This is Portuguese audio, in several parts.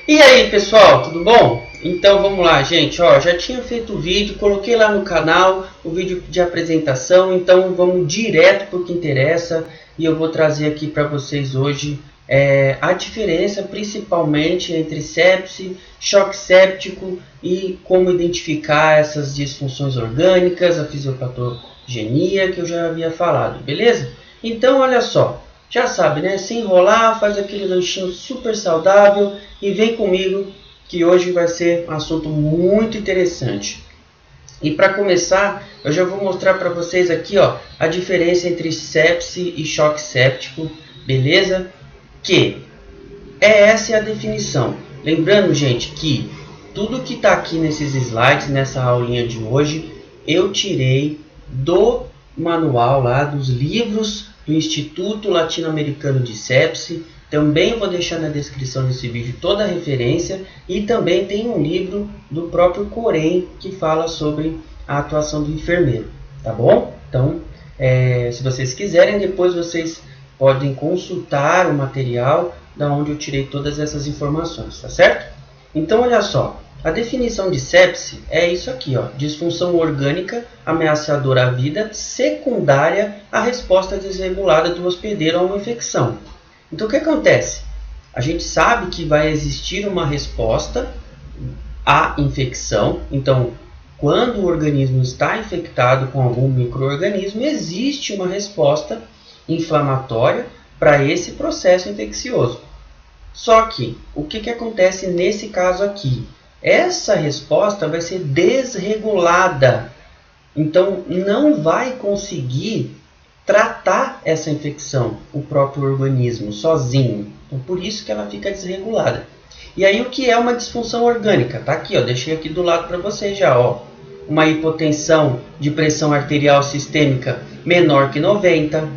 E aí pessoal, tudo bom? Então vamos lá, gente, ó, já tinha feito o vídeo, coloquei lá no canal o vídeo de apresentação, então vamos direto para o que interessa e eu vou trazer aqui para vocês hoje a diferença principalmente entre sepse, choque séptico e como identificar essas disfunções orgânicas, a fisiopatogenia que eu já havia falado, beleza? Então olha só. Já sabe, né? Se enrolar, faz aquele lanchinho super saudável e vem comigo que hoje vai ser um assunto muito interessante. E para começar, eu já vou mostrar para vocês aqui, ó, a diferença entre sepse e choque séptico, beleza? Que essa é a definição. Lembrando, gente, que tudo que está aqui nesses slides, nessa aulinha de hoje, eu tirei do manual lá, dos livros do Instituto Latino-Americano de Sepse. Também vou deixar na descrição desse vídeo toda a referência. E também tem um livro do próprio Corém que fala sobre a atuação do enfermeiro. Tá bom? Então, se vocês quiserem, depois vocês podem consultar o material da onde eu tirei todas essas informações, tá certo? Então, olha só. A definição de sepse é isso aqui, ó, disfunção orgânica ameaçadora à vida secundária à resposta desregulada do hospedeiro a uma infecção. Então o que acontece? A gente sabe que vai existir uma resposta à infecção. Então, quando o organismo está infectado com algum micro-organismo, existe uma resposta inflamatória para esse processo infeccioso. Só que, o que acontece nesse caso aqui? Essa resposta vai ser desregulada, então não vai conseguir tratar essa infecção, o próprio organismo, sozinho. Então, por isso que ela fica desregulada. E aí o que é uma disfunção orgânica? Tá aqui, ó, deixei aqui do lado para vocês já, ó. Uma hipotensão de pressão arterial sistêmica menor que 90,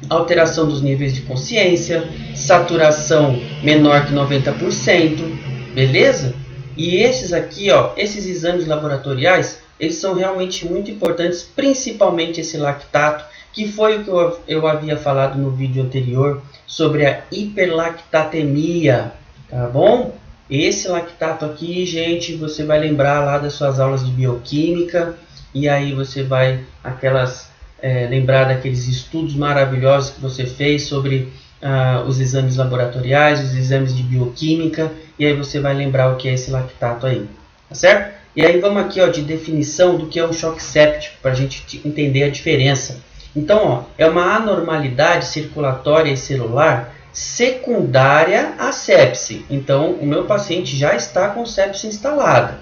alteração dos níveis de consciência, saturação menor que 90%, beleza? E esses aqui, ó, esses exames laboratoriais, eles são realmente muito importantes, principalmente esse lactato, que foi o que eu havia falado no vídeo anterior sobre a hiperlactatemia, tá bom? Esse lactato aqui, gente, você vai lembrar lá das suas aulas de bioquímica, e aí você vai lembrar daqueles estudos maravilhosos que você fez sobre os exames laboratoriais, os exames de bioquímica, e aí você vai lembrar o que é esse lactato aí, tá certo? E aí vamos aqui, ó, de definição do que é um choque séptico, para a gente entender a diferença. Então, ó, é uma anormalidade circulatória e celular secundária à sepse. Então, o meu paciente já está com sepse instalada.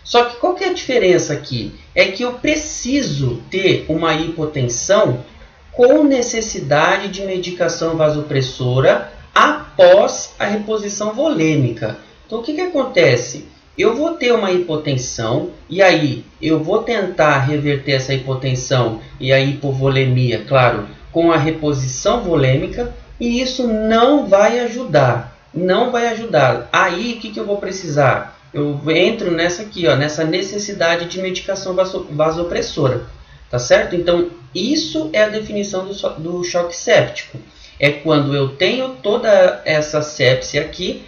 Só que qual que é a diferença aqui? É que eu preciso ter uma hipotensão com necessidade de medicação vasopressora após a reposição volêmica. Então, o que acontece? Eu vou ter uma hipotensão e aí eu vou tentar reverter essa hipotensão e a hipovolemia, claro, com a reposição volêmica, e isso não vai ajudar. Não vai ajudar. Aí, o que eu vou precisar? Eu entro nessa aqui, ó, nessa necessidade de medicação vasopressora. Tá certo? Então, isso é a definição do choque séptico. É quando eu tenho toda essa sepse aqui,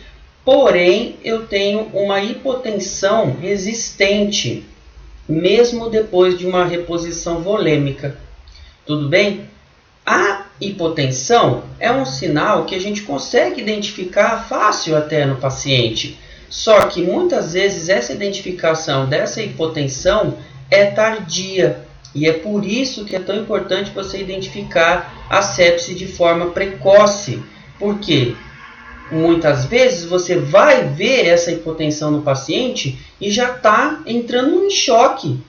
porém eu tenho uma hipotensão resistente, mesmo depois de uma reposição volêmica. Tudo bem? A hipotensão é um sinal que a gente consegue identificar fácil até no paciente. Só que muitas vezes essa identificação dessa hipotensão é tardia. E é por isso que é tão importante você identificar a sepse de forma precoce. Porque muitas vezes você vai ver essa hipotensão no paciente e já está entrando em choque.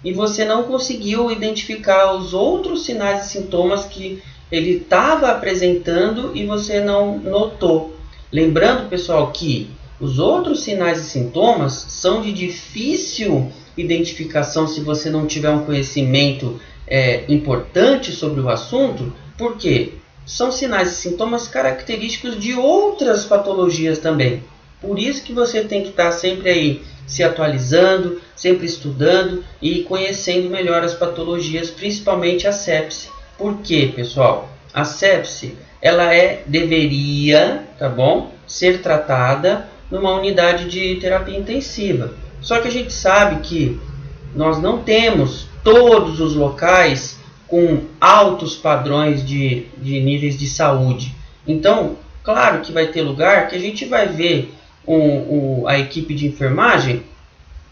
E você não conseguiu identificar os outros sinais e sintomas que ele estava apresentando e você não notou. Lembrando, pessoal, que os outros sinais e sintomas são de difícil identificação se você não tiver um conhecimento importante sobre o assunto, porque são sinais e sintomas característicos de outras patologias também. Por isso que você tem que estar sempre aí se atualizando, sempre estudando e conhecendo melhor as patologias, principalmente a sepse. Por quê, pessoal? A sepse, ela deveria, tá bom, ser tratada numa unidade de terapia intensiva. Só que a gente sabe que nós não temos todos os locais com altos padrões de níveis de saúde. Então, claro que vai ter lugar que a gente vai ver a equipe de enfermagem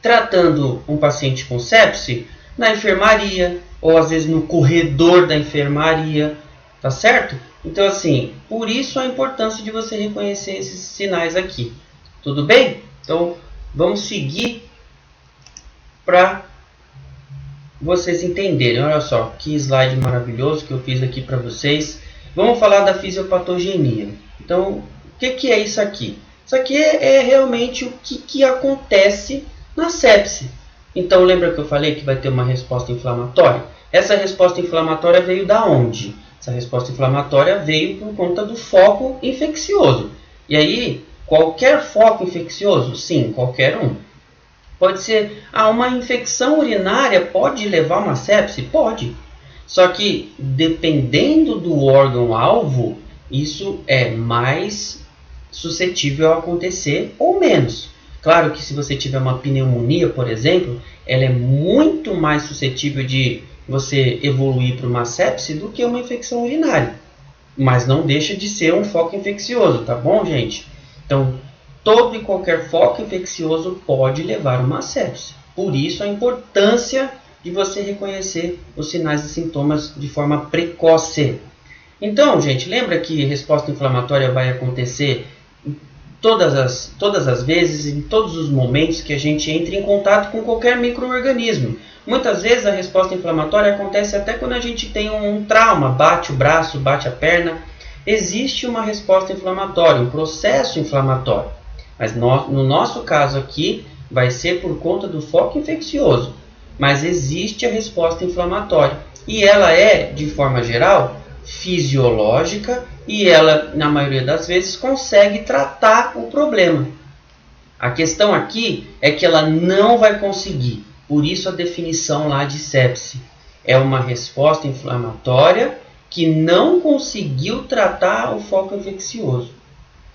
tratando um paciente com sepse na enfermaria, ou às vezes no corredor da enfermaria, tá certo? Então, assim, por isso a importância de você reconhecer esses sinais aqui. Tudo bem? Então, vamos seguir para vocês entenderem. Olha só, que slide maravilhoso que eu fiz aqui para vocês. Vamos falar da fisiopatogenia. Então, o que é isso aqui? Isso aqui é realmente o que acontece na sepse. Então, lembra que eu falei que vai ter uma resposta inflamatória? Essa resposta inflamatória veio da onde? Essa resposta inflamatória veio por conta do foco infeccioso. E aí, qualquer foco infeccioso? Sim, qualquer um. Pode ser, uma infecção urinária pode levar a uma sepse? Pode. Só que, dependendo do órgão-alvo, isso é mais suscetível a acontecer ou menos. Claro que se você tiver uma pneumonia, por exemplo, ela é muito mais suscetível de você evoluir para uma sepse do que uma infecção urinária. Mas não deixa de ser um foco infeccioso, tá bom, gente? Então, todo e qualquer foco infeccioso pode levar a uma sepse. Por isso a importância de você reconhecer os sinais e sintomas de forma precoce. Então, gente, lembra que resposta inflamatória vai acontecer todas as vezes, em todos os momentos que a gente entra em contato com qualquer micro-organismo. Muitas vezes a resposta inflamatória acontece até quando a gente tem um trauma, bate o braço, bate a perna. Existe uma resposta inflamatória, um processo inflamatório. Mas no nosso caso aqui, vai ser por conta do foco infeccioso. Mas existe a resposta inflamatória. E ela é, de forma geral, fisiológica e ela, na maioria das vezes, consegue tratar o problema. A questão aqui é que ela não vai conseguir. Por isso a definição lá de sepse. É uma resposta inflamatória que não conseguiu tratar o foco infeccioso.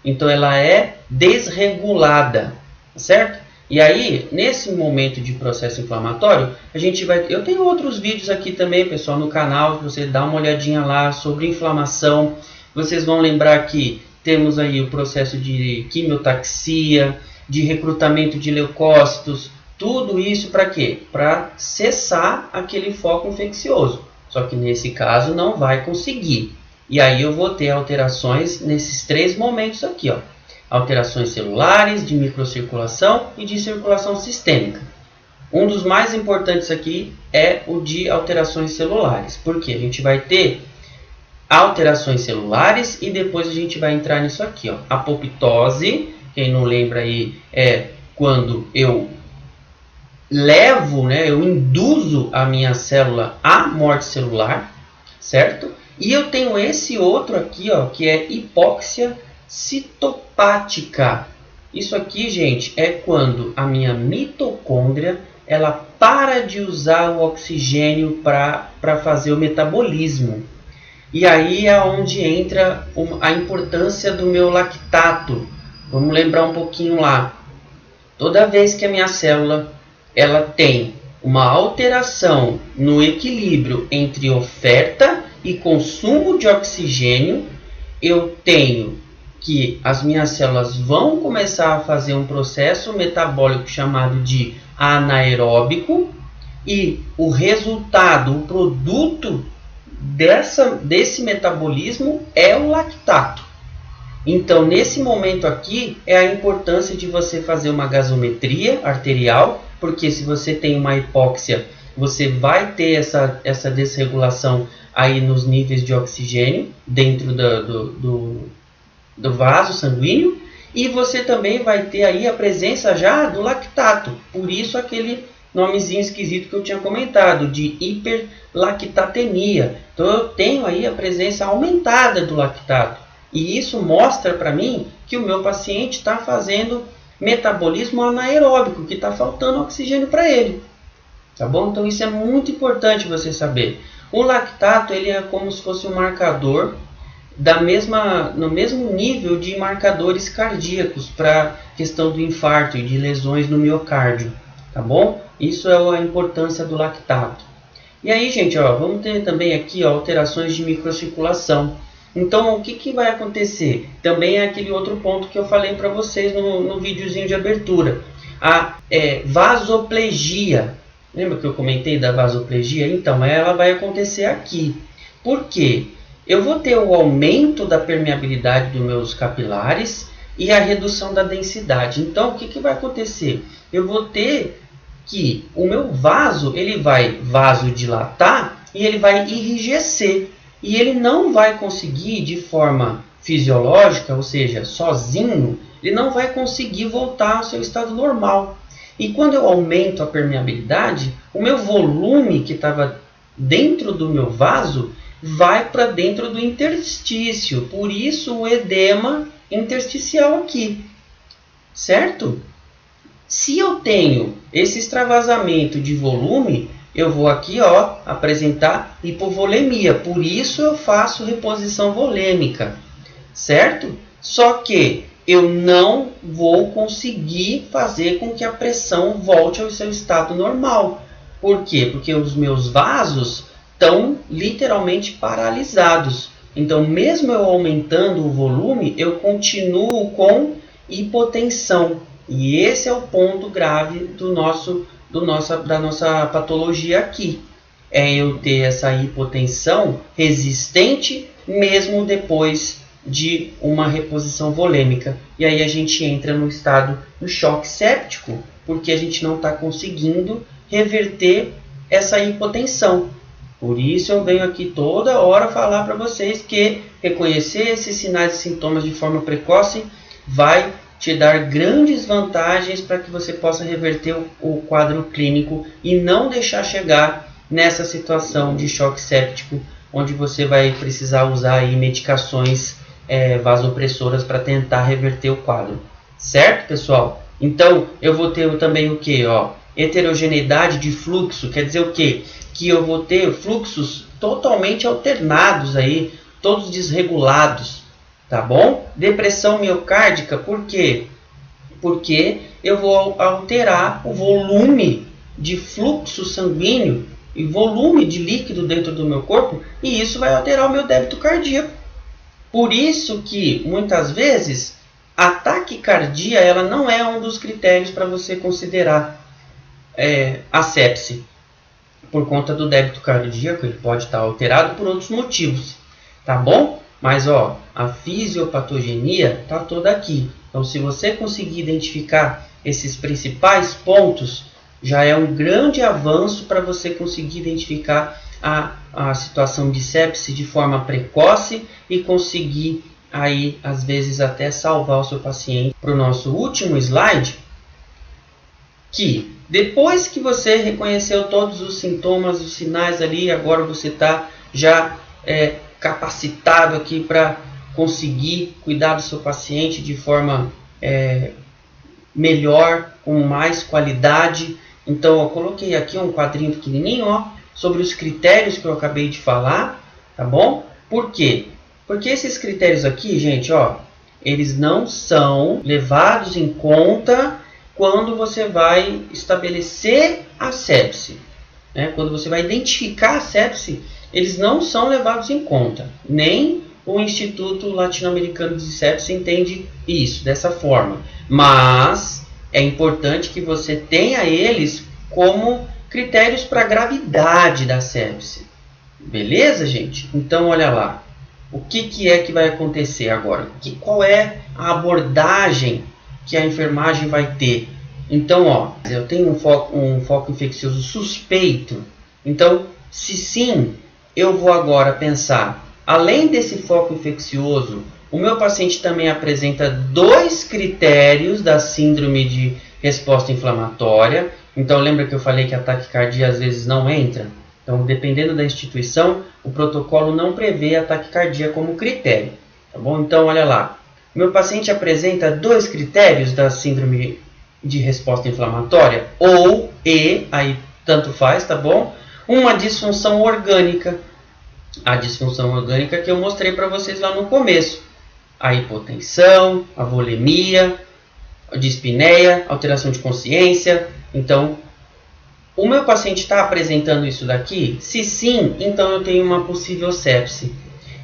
Então ela é desregulada, certo? E aí, nesse momento de processo inflamatório, a gente vai... Eu tenho outros vídeos aqui também, pessoal, no canal. Você dá uma olhadinha lá sobre inflamação. Vocês vão lembrar que temos aí o processo de quimiotaxia, de recrutamento de leucócitos. Tudo isso para quê? Para cessar aquele foco infeccioso. Só que nesse caso não vai conseguir. E aí eu vou ter alterações nesses 3 momentos aqui, ó. Alterações celulares, de microcirculação e de circulação sistêmica. Um dos mais importantes aqui é o de alterações celulares. Porque a gente vai ter alterações celulares e depois a gente vai entrar nisso aqui, ó. Apoptose, quem não lembra aí, é quando eu eu induzo a minha célula à morte celular, certo? E eu tenho esse outro aqui, ó, que é hipóxia citopática. Isso aqui, gente, é quando a minha mitocôndria ela para de usar o oxigênio para fazer o metabolismo. E aí é onde entra a importância do meu lactato. Vamos lembrar um pouquinho lá. Toda vez que a minha célula ela tem uma alteração no equilíbrio entre oferta e consumo de oxigênio, eu tenho que as minhas células vão começar a fazer um processo metabólico chamado de anaeróbico e o resultado, o produto desse metabolismo é o lactato. Então, nesse momento aqui, é a importância de você fazer uma gasometria arterial, porque se você tem uma hipóxia, você vai ter essa desregulação aí nos níveis de oxigênio dentro do vaso sanguíneo, e você também vai ter aí a presença já do lactato. Por isso aquele nomezinho esquisito que eu tinha comentado, de hiperlactatemia. Então eu tenho aí a presença aumentada do lactato. E isso mostra para mim que o meu paciente está fazendo metabolismo anaeróbico, que está faltando oxigênio para ele. Tá bom? Então isso é muito importante você saber. O lactato ele é como se fosse um marcador no mesmo nível de marcadores cardíacos para questão do infarto e de lesões no miocárdio, tá bom? Isso é a importância do lactato. E aí, gente, ó, vamos ter também aqui, ó, alterações de microcirculação. Então, o que vai acontecer? Também é aquele outro ponto que eu falei para vocês no videozinho de abertura. A vasoplegia. Lembra que eu comentei da vasoplegia? Então, ela vai acontecer aqui. Por quê? Eu vou ter o aumento da permeabilidade dos meus capilares e a redução da densidade. Então, o que vai acontecer? Eu vou ter que o meu vaso, ele vai vasodilatar e ele vai enrijecer. E ele não vai conseguir, de forma fisiológica, ou seja, sozinho, ele não vai conseguir voltar ao seu estado normal. E quando eu aumento a permeabilidade, o meu volume que estava dentro do meu vaso vai para dentro do interstício. Por isso o edema intersticial aqui, certo? Se eu tenho esse extravasamento de volume, eu vou aqui, ó, apresentar hipovolemia. Por isso eu faço reposição volêmica, certo? Só que eu não vou conseguir fazer com que a pressão volte ao seu estado normal. Por quê? Porque os meus vasos estão literalmente paralisados. Então, mesmo eu aumentando o volume, eu continuo com hipotensão. E esse é o ponto grave da nossa patologia aqui. É eu ter essa hipotensão resistente mesmo depois de uma reposição volêmica. E aí a gente entra no estado do choque séptico, porque a gente não está conseguindo reverter essa hipotensão. Por isso eu venho aqui toda hora falar para vocês que reconhecer esses sinais e sintomas de forma precoce vai te dar grandes vantagens para que você possa reverter o quadro clínico e não deixar chegar nessa situação de choque séptico, onde você vai precisar usar aí medicações vasopressoras para tentar reverter o quadro. Certo, pessoal? Então, eu vou ter também o que? Heterogeneidade de fluxo, quer dizer o quê? Que eu vou ter fluxos totalmente alternados aí, todos desregulados, tá bom? Depressão miocárdica, por quê? Porque eu vou alterar o volume de fluxo sanguíneo e volume de líquido dentro do meu corpo, e isso vai alterar o meu débito cardíaco. Por isso que, muitas vezes, a taquicardia ela não é um dos critérios para você considerar a sepse. Por conta do débito cardíaco, ele pode estar alterado por outros motivos, tá bom? Mas a fisiopatogenia está toda aqui. Então, se você conseguir identificar esses principais pontos, já é um grande avanço para você conseguir identificar a situação de sepse de forma precoce e conseguir aí, às vezes, até salvar o seu paciente. Para o nosso último slide, que depois que você reconheceu todos os sintomas, os sinais ali, agora você está já capacitado aqui para conseguir cuidar do seu paciente de forma melhor, com mais qualidade. Então, eu coloquei aqui um quadrinho pequenininho, sobre os critérios que eu acabei de falar, tá bom? Por quê? Porque esses critérios aqui, gente, eles não são levados em conta quando você vai estabelecer a sepse, né? Quando você vai identificar a sepse, eles não são levados em conta. Nem o Instituto Latino-Americano de Sepse entende isso dessa forma. Mas é importante que você tenha eles como critérios para a gravidade da sepse. Beleza, gente? Então, olha lá. O que é que vai acontecer agora? Qual é a abordagem que a enfermagem vai ter? Então, eu tenho um foco infeccioso suspeito. Então, se sim, eu vou agora pensar, além desse foco infeccioso, o meu paciente também apresenta 2 critérios da síndrome de resposta inflamatória. Então, lembra que eu falei que a taquicardia às vezes não entra? Então, dependendo da instituição, o protocolo não prevê a taquicardia como critério. Tá bom? Então, olha lá. Meu paciente apresenta 2 critérios da síndrome de resposta inflamatória, aí tanto faz, tá bom? Uma disfunção orgânica. a disfunção orgânica que eu mostrei para vocês lá no começo. A hipotensão, a volemia, a dispneia, alteração de consciência. Então, o meu paciente está apresentando isso daqui? Se sim, então eu tenho uma possível sepse.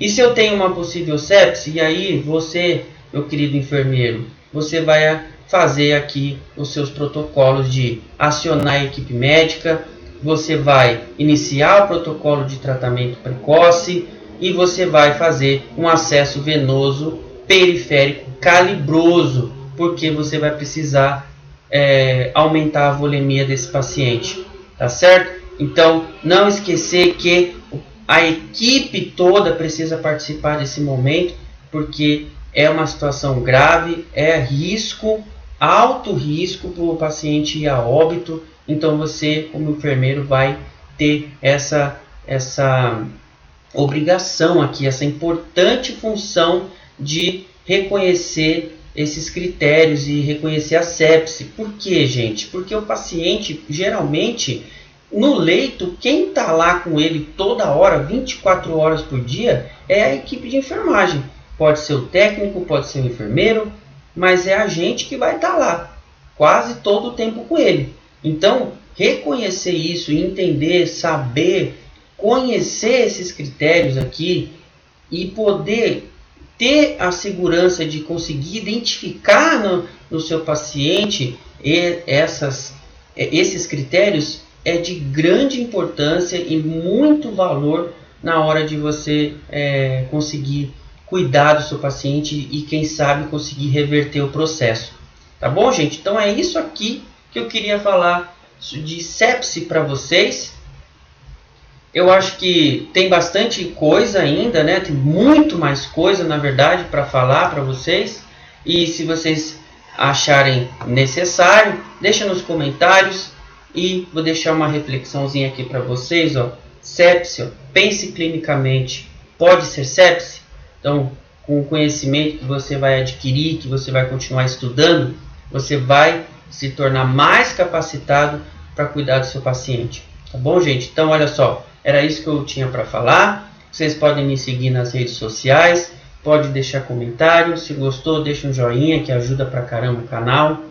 E se eu tenho uma possível sepse, e aí você, meu querido enfermeiro, você vai fazer aqui os seus protocolos de acionar a equipe médica, você vai iniciar o protocolo de tratamento precoce e você vai fazer um acesso venoso periférico calibroso, porque você vai precisar aumentar a volemia desse paciente, tá certo? Então, não esquecer que a equipe toda precisa participar desse momento, porque é uma situação grave, é risco, alto risco para o paciente ir a óbito. Então você, como enfermeiro, vai ter essa obrigação aqui, essa importante função de reconhecer esses critérios e reconhecer a sepse. Por quê, gente? Porque o paciente, geralmente, no leito, quem está lá com ele toda hora, 24 horas por dia, é a equipe de enfermagem. Pode ser o técnico, pode ser o enfermeiro, mas é a gente que vai estar lá quase todo o tempo com ele. Então, reconhecer isso, entender, saber, conhecer esses critérios aqui e poder ter a segurança de conseguir identificar no seu paciente esses critérios é de grande importância e muito valor na hora de você conseguir cuidar do seu paciente e, quem sabe, conseguir reverter o processo. Tá bom, gente? Então é isso aqui que eu queria falar de sepse para vocês. Eu acho que tem bastante coisa ainda, né? Tem muito mais coisa, na verdade, para falar para vocês. E se vocês acharem necessário, deixa nos comentários. E vou deixar uma reflexãozinha aqui para vocês. Ó. Sepse, ó. Pense clinicamente. Pode ser sepse? Então, com o conhecimento que você vai adquirir, que você vai continuar estudando, você vai se tornar mais capacitado para cuidar do seu paciente. Tá bom, gente? Então, olha só. Era isso que eu tinha para falar. Vocês podem me seguir nas redes sociais. Pode deixar comentário. Se gostou, deixa um joinha que ajuda pra caramba o canal.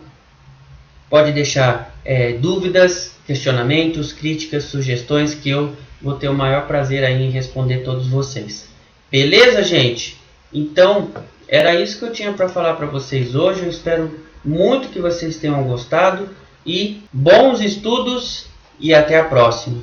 Pode deixar dúvidas, questionamentos, críticas, sugestões, que eu vou ter o maior prazer aí em responder todos vocês. Beleza, gente? Então, era isso que eu tinha para falar para vocês hoje. Eu espero muito que vocês tenham gostado. E bons estudos e até a próxima.